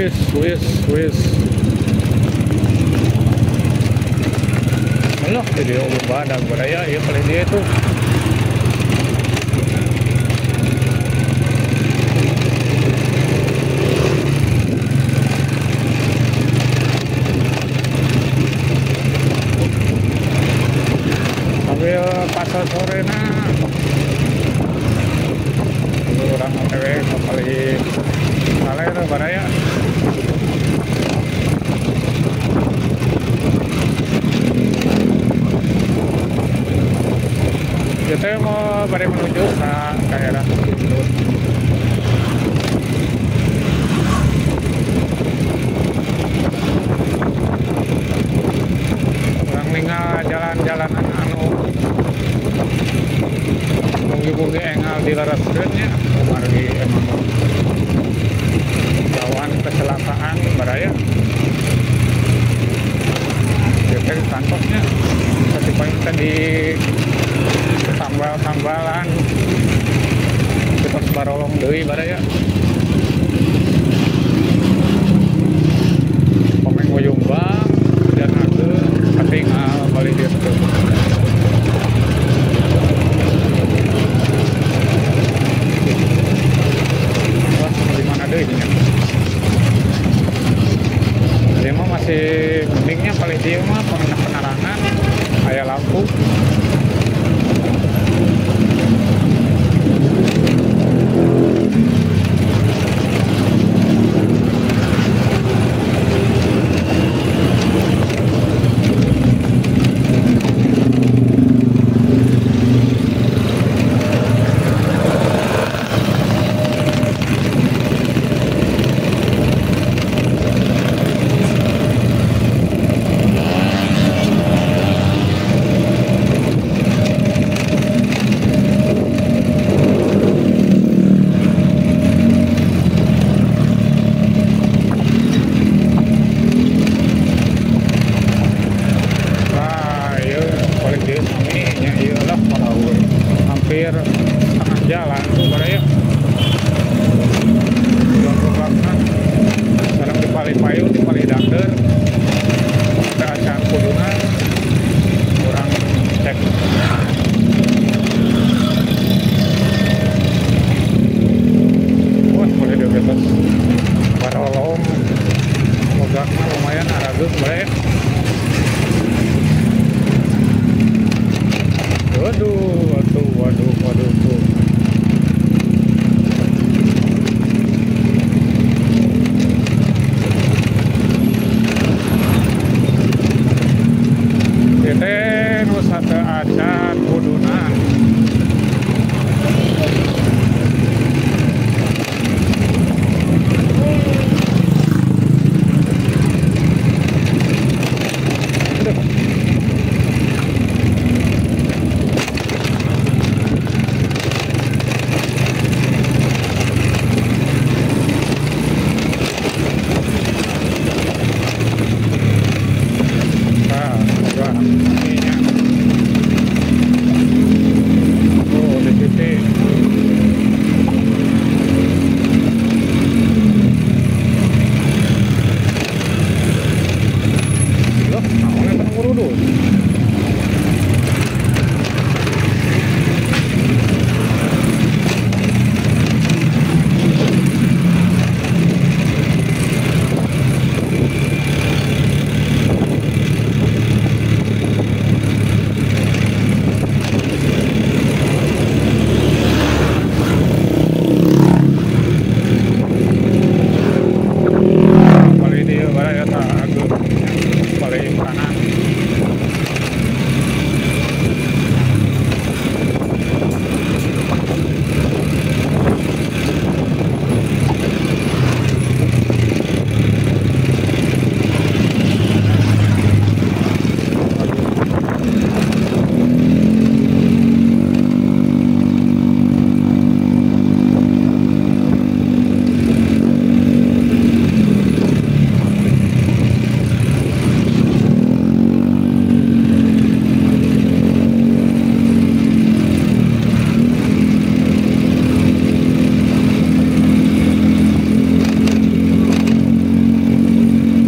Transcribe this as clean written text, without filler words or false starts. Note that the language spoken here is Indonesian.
wis. Alah, video badak budaya ya paling dia itu. Sambil pasar sore orang OTW kembali salah itu budaya. Kita mau menuju ke daerah Sindut. Orang tinggal jalan-jalanan bunggi-bunggi engal di laraskeunnya margi emang lawan kecelakaan baraya. Kita di kantosnya tapi paling tadi tambal-tambalan kita barolong deui baraya. Pemain ujung bang dan aku ketinggal balik dia betul. Wah, di mana deui nya? Dia mah masih mendingnya paling dia mah penerangan aya lampu. Hampir setengah jalan tuh baraya. Sekarang di Palipayu, di Palidangder ada acara kuduna kurang cek. Wah, boleh dia bebas barolong mogaknya lumayan aragus baraya. Waduh tuh. Kita nusa teu acan kudunan. Loh, naonnya kan ngurudut.